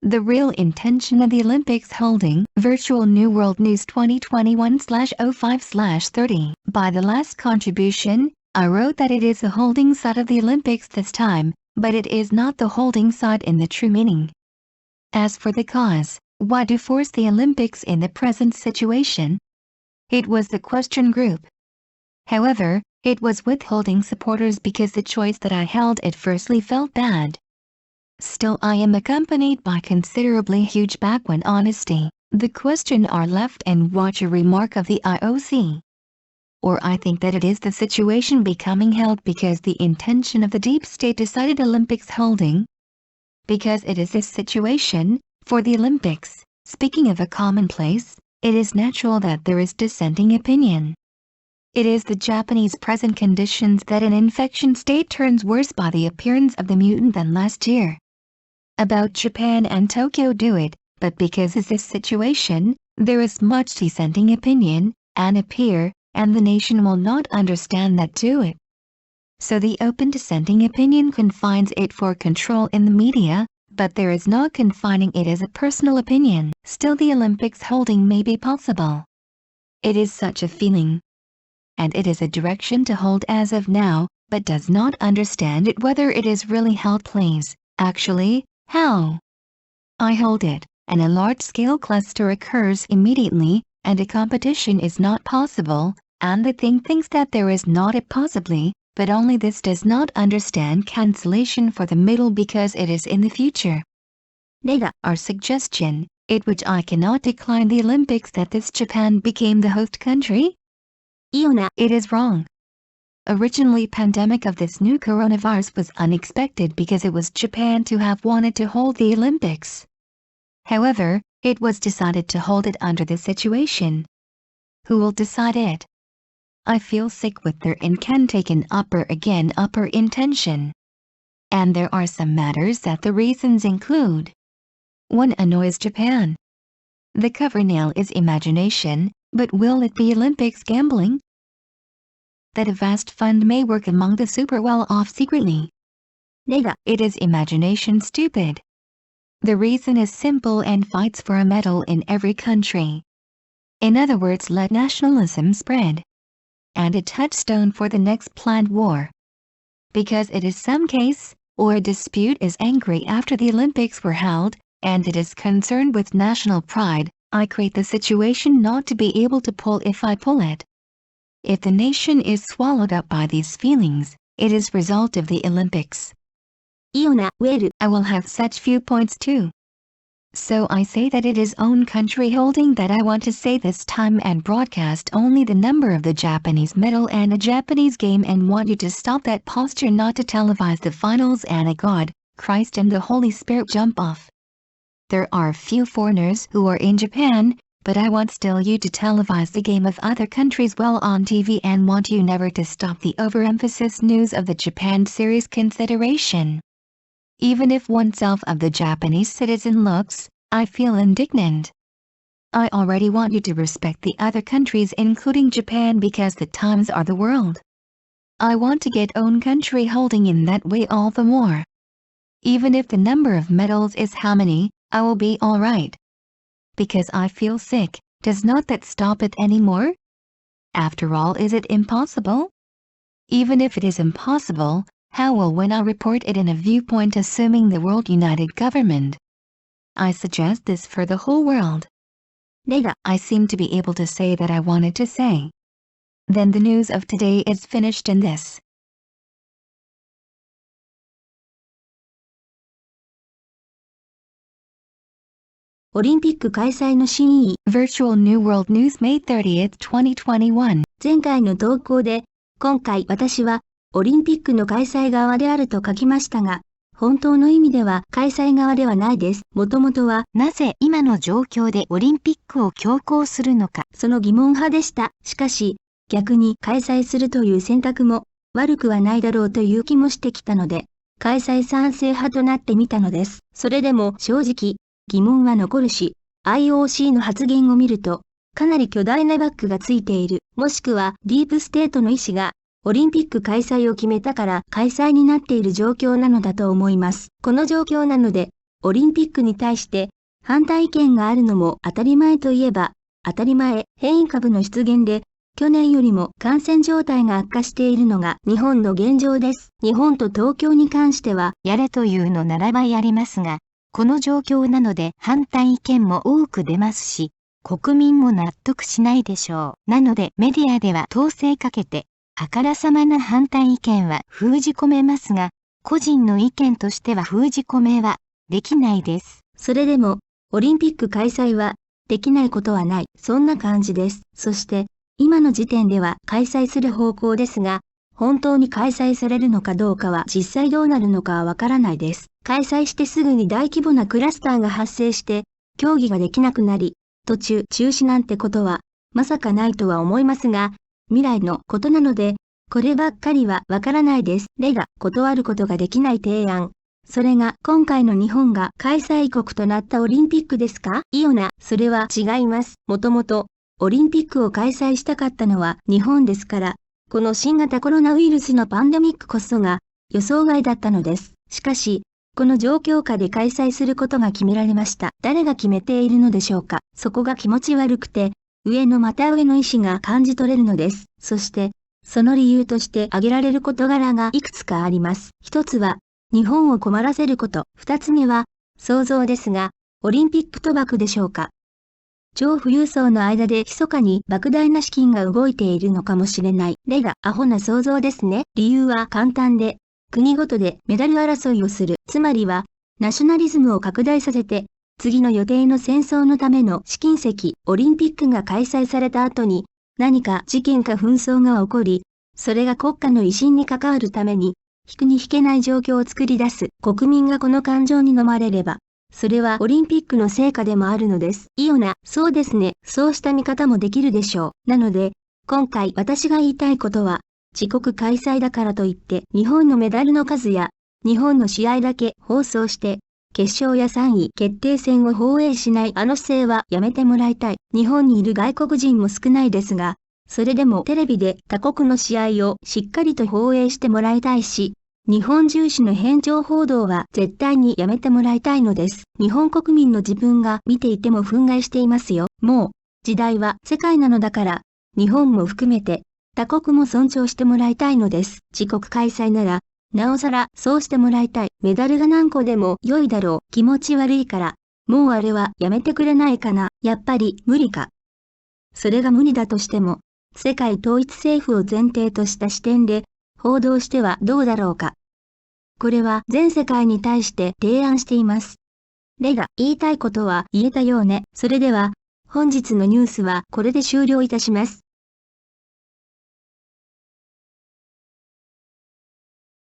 The real intention of the Olympics holding Virtual New World News 2021/05/30. By the last contribution, I wrote that it is the holding side of the Olympics this time, but it is not the holding side in the true meaning. As for the cause, why do force the Olympics in the present situation? It was the question group. However, it was withholding supporters because the choice that I held at firstly felt bad. Still I am accompanied by considerably huge background honesty. The question are left and watch a remark of the IOC. Or I think that it is the situation becoming held because the intention of the deep state decided Olympics holding. Because it is this situation, for the Olympics, speaking of a commonplace, it is natural that there is dissenting opinion. It is the Japanese present conditions that an infection state turns worse by the appearance of the mutant than last year. About Japan and Tokyo do it, but because of this situation, there is much dissenting opinion, and appear, and the nation will not understand that do it. So the open dissenting opinion confines it for control in the media, but there is not confining it as a personal opinion. Still the Olympics holding may be possible. It is such a feeling. And it is a direction to hold as of now, but does not understand it whether it is really held please, actually, how. I hold it, and a large-scale cluster occurs immediately, and a competition is not possible, and the thing thinks that there is not a possibly, but only this does not understand cancellation for the middle because it is in the future. Our suggestion, it which I cannot decline the Olympics that this Japan became the host country? It is wrong. Originally pandemic of this new coronavirus was unexpected because it was Japan to have wanted to hold the Olympics. However, it was decided to hold it under this situation. Who will decide it? I feel sick with their incantaken upper intention. And there are some matters that the reasons include. 1. Annoys Japan. The cover nail is imagination, but will it be Olympics gambling? That a vast fund may work among the super well-off secretly. It is imagination stupid. The reason is simple and fights for a medal in every country. In other words, let nationalism spread. And a touchstone for the next planned war. Because it is some case, or a dispute is angry after the Olympics were held, and it is concerned with national pride, I create the situation not to be able to pull if I pull it. If the nation is swallowed up by these feelings, it is result of the Olympics. I will have such viewpoints too. So I say that it is own country holding that I want to say this time and broadcast only the number of the Japanese medal and a Japanese game and want you to stop that posture not to televise the finals and a God, Christ and the Holy Spirit jump off. There are few foreigners who are in Japan, but I want still you to televise the game of other countries well on TV and want you never to stop the overemphasis news of the Japan series consideration. Even if oneself of the Japanese citizen looks, I feel indignant. I already want you to respect the other countries including Japan because the times are the world. I want to get own country holding in that way all the more. Even if the number of medals is how many, I will be alright. Because I feel sick, does not that stop it anymore? After all, is it impossible? Even if it is impossible, how will when I report it in a viewpoint assuming the world united government? I suggest this for the whole world. I seem to be able to say that I wanted to say. Then the news of today is finished in this. Olympic 開催の真意 Virtual New World News May 30th, 2021. 前回の投稿で、今回私はオリンピックの開催側であると書きましたが、本当の意味では開催側ではないです。もともとは、なぜ今の状況でオリンピックを強行するのか。その疑問派でした。しかし、逆に開催するという選択も悪くはないだろうという気もしてきたので、開催賛成派となってみたのです。それでも正直、疑問は残るし、IOC の発言を見ると、かなり巨大なバックがついている、もしくはディープステートの意思が、オリンピック開催を決めたから開催になっている状況なのだと思います。この状況なので、オリンピックに対して反対意見があるのも当たり前といえば当たり前。変異株の出現で去年よりも感染状態が悪化しているのが日本の現状です。日本と東京に関してはやれというのならばやりますが、この状況なので反対意見も多く出ますし、国民も納得しないでしょう。なのでメディアでは統制かけて、あからさまな反対意見は封じ込めますが、個人の意見としては封じ込めはできないです。それでも、オリンピック開催はできないことはない。そんな感じです。そして、今の時点では開催する方向ですが、本当に開催されるのかどうかは実際どうなるのかはわからないです。開催してすぐに大規模なクラスターが発生して、競技ができなくなり、途中中止なんてことは、まさかないとは思いますが、未来のことなので、こればっかりはわからないです。例が断ることができない提案。それが今回の日本が開催国となったオリンピックですか？いいよな、それは違います。もともと、オリンピックを開催したかったのは日本ですから、この新型コロナウイルスのパンデミックこそが予想外だったのです。しかし、この状況下で開催することが決められました。誰が決めているのでしょうか。そこが気持ち悪くて、上のまた上の意思が感じ取れるのです。そして、その理由として挙げられる事柄がいくつかあります。一つは、日本を困らせること。二つ目は、想像ですが、オリンピック賭博でしょうか。超富裕層の間で密かに莫大な資金が動いているのかもしれない。例がアホな想像ですね。理由は簡単で、国ごとでメダル争いをする。つまりは、ナショナリズムを拡大させて、次の予定の戦争のための試金石、オリンピックが開催された後に、何か事件か紛争が起こり、それが国家の威信に関わるために、引くに引けない状況を作り出す。国民がこの感情に飲まれれば、それはオリンピックの成果でもあるのです。いいよな、そうですね。そうした見方もできるでしょう。なので、今回私が言いたいことは、自国開催だからといって、日本のメダルの数や、日本の試合だけ放送して、決勝や3位決定戦を放映しないあの姿勢はやめてもらいたい。日本にいる外国人も少ないですが、それでもテレビで他国の試合をしっかりと放映してもらいたいし、日本重視の偏重報道は絶対にやめてもらいたいのです。日本国民の自分が見ていても憤慨していますよ。もう、時代は世界なのだから、日本も含めて、他国も尊重してもらいたいのです。自国開催なら、なおさらそうしてもらいたい。メダルが何個でも良いだろう。気持ち悪いから、もうあれはやめてくれないかな。やっぱり無理か。それが無理だとしても、世界統一政府を前提とした視点で、報道してはどうだろうか。これは全世界に対して提案しています。例が言いたいことは言えたようね。それでは、本日のニュースはこれで終了いたします。